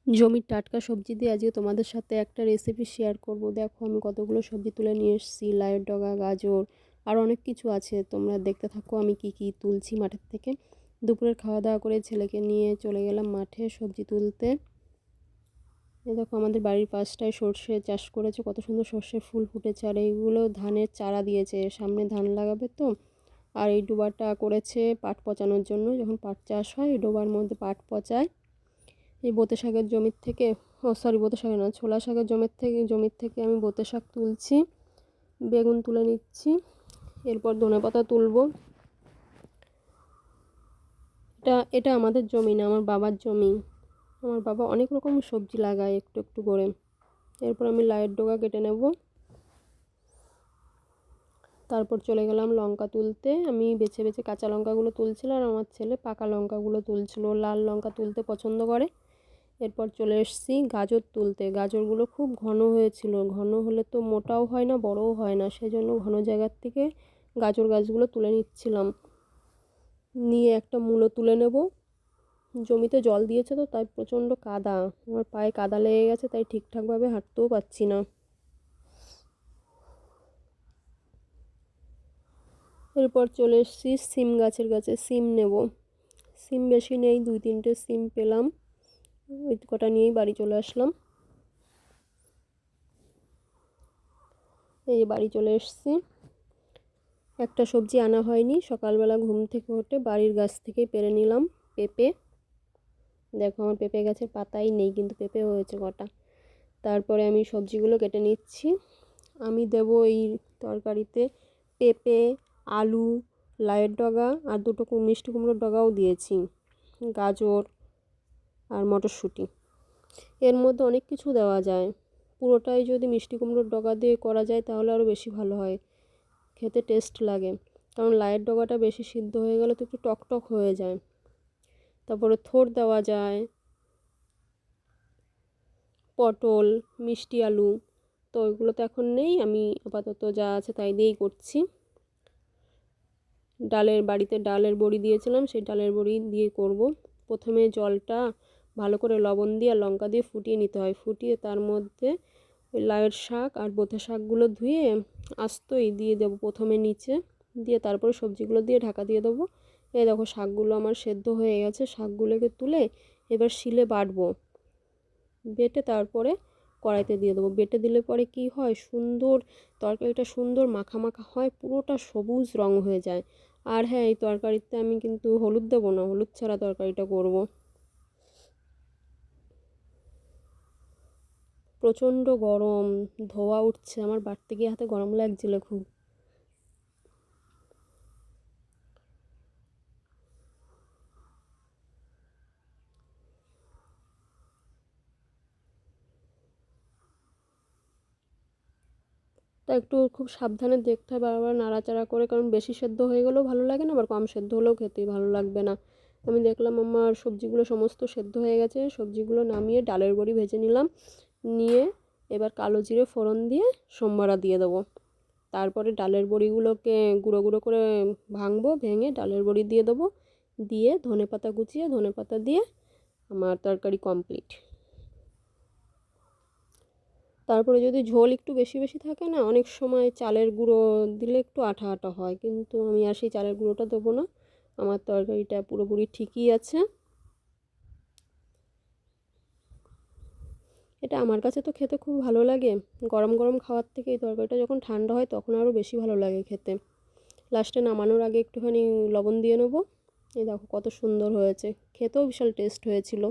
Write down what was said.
জমির টাটকা সবজি দিয়ে আজকে তোমাদের সাথে একটা রেসিপি শেয়ার করব। দেখো আমি কতগুলো সবজি তুলে নিয়ে এসেছি, লাউয়ের ডগা, গাজর আর অনেক কিছু আছে। তোমরা দেখতে থাকো আমি কি কি তুলছি মাঠের থেকে। দুপুরের খাওয়া দাওয়া করে ছেলেকে নিয়ে চলে গেলাম মাঠে সবজি তুলতে। এই দেখো আমাদের বাড়ির পাশটায় সর্ষে চাষ করেছে, কত সুন্দর সর্ষে ফুল ফুটেছে। আর এইগুলো ধানের চারা দিয়েছে, সামনে ধান লাগাবে তো। আর এই ডোবাটা করেছে পাট পচানোর জন্য, যখন পাট চাষ হয় এই ডোবার মধ্যে পাট পচায়। এই বোতে শাকের জমির থেকে, বোতে শাকের না, ছোলা শাকের জমির থেকে আমি বোতে শাক তুলছি। বেগুন তুলে নিচ্ছি, এরপর ধনেপাতা তুলবো। এটা আমাদের জমি না, আমার বাবার জমি। আমার বাবা অনেক রকম সবজি লাগায় একটু একটু করে। এরপর আমি লাউয়ের ডগা কেটে নেব। তারপর চলে গেলাম লঙ্কা তুলতে। আমি বেছে বেছে কাঁচা লঙ্কাগুলো তুলছিলাম, আর আমার ছেলে পাকা লঙ্কাগুলো তুলছিল। লাল লঙ্কা তুলতে পছন্দ করে। এরপর চলে এসেছি গাজর তুলতে। গাজরগুলো খুব ঘন হয়েছিল, ঘন হলে তো মোটাও হয় না বড়ও হয় না, সেজন্য ঘন জায়গার থেকে গাজর গাছগুলো তুলে নিচ্ছিলাম। নিয়ে একটা মূলো তুলে নেব। জমিতে জল দিয়েছে তো, তাই প্রচণ্ড কাদা, আমার পায়ে কাদা লেগে গেছে, তাই ঠিকঠাকভাবে হাঁটতেও পারছি না। এরপর চলে এসেছি সিম গাছের কাছে, সিম নেব। সিম বেশি নেই, 2-3টে সিম পেলাম, ওই কটা নিয়েই বাড়ি চলে আসলাম। এই বাড়ি চলে এসেছি। একটা সবজি আনা হয়নি, সকালবেলা ঘুম থেকে উঠে বাড়ির গাছ থেকেই পেড়ে নিলাম, পেঁপে। দেখো আমার পেঁপে গাছের পাতাই নেই, কিন্তু পেঁপে হয়েছে কটা। তারপরে আমি সবজিগুলো কেটে নিচ্ছি। আমি দেব এই তরকারিতে পেঁপে, আলু, লাউয়ের ডগা আর দুটো মিষ্টি কুমড়োর ডগাও দিয়েছি, গাজর আর মটরশুঁটি। এর মধ্যে অনেক কিছু দেওয়া যায়, পুরোটাই যদি মিষ্টি কুমড়োর ডগা দিয়ে করা যায় তাহলে আরও বেশি ভালো হয়, খেতে টেস্ট লাগে। কারণ লাউয়ের ডগাটা বেশি সিদ্ধ হয়ে গেলে তো একটু টক টক হয়ে যায়। তারপরে থোড় দেওয়া যায়, পটল, মিষ্টি আলু। তো ওইগুলো তো এখন নেই, আমি আপাতত যা আছে তাই দিয়েই করছি। বাড়িতে ডালের বড়ি দিয়েছিলাম, সেই ডালের বড়ি দিয়ে করব। প্রথমে জলটা ভালো করে লবণ দিয়ে আর লঙ্কা দিয়ে ফুটিয়ে নিতে হয়। ফুটিয়ে তার মধ্যে ওই লাউয়ের শাক আর বোঁতে শাকগুলো ধুয়ে আস্তই দিয়ে দেবো প্রথমে নিচে, দিয়ে তারপরে সবজিগুলো দিয়ে ঢাকা দিয়ে দেবো। এই দেখো শাকগুলো আমার সেদ্ধ হয়ে গেছে, শাকগুলোকে তুলে এবার শিলে বাটবো। বেটে তারপরে কড়াইতে দিয়ে দেবো। বেটে দিলে পরে কি হয়, সুন্দর তরকারিটা সুন্দর মাখা মাখা হয়, পুরোটা সবুজ রং হয়ে যায়। আর হ্যাঁ, এই তরকারিতে আমি কিন্তু হলুদ দেবো না, হলুদ ছাড়া তরকারিটা করব। প্রচণ্ড গরম, ধোয়া উঠছে, আমার বাড়তে গিয়ে হাতে গরম লাগছিল খুব। তা একটু খুব সাবধানে দেখতে হয়, বারবার নাড়াচাড়া করে, কারণ বেশি সেদ্ধ হয়ে গেলেও ভালো লাগে না, আবার কম সেদ্ধ হলেও খেতেই ভালো লাগবে না। আমি দেখলাম আমার সবজিগুলো সমস্ত সেদ্ধ হয়ে গেছে, সবজিগুলো নামিয়ে ডালের বড়ি ভেজে নিলাম। নিয়ে এবার কালো জিরে ফোড়ন দিয়ে সোমবারা দিয়ে দেবো। তারপরে ডালের বড়িগুলোকে গুঁড়ো গুঁড়ো করে ভাঙবো, ভেঙে ডালের বড়ি দিয়ে দেবো। দিয়ে ধনেপাতা কুচিয়ে ধনেপাতা দিয়ে আমার তরকারি কমপ্লিট। তারপরে যদি ঝোল একটু বেশি বেশি থাকে না, অনেক সময় চালের গুঁড়ো দিলে একটু আঠা আঠা হয়, কিন্তু আমি আর সেই চালের গুঁড়োটা দেবো না। আমার তরকারিটা পুরোপুরি ঠিকই আছে। এটা আমার কাছে তো খেতে খুব ভালো লাগে, গরম গরম খাওয়ার থেকে এই তরকারিটা যখন ঠান্ডা হয় তখন আরও বেশি ভালো লাগে খেতে। লাস্টে নামানোর আগে একটুখানি লবণ দিয়ে নেবো। এই দেখো কত সুন্দর হয়েছে, খেতেও বিশাল টেস্ট হয়েছিল।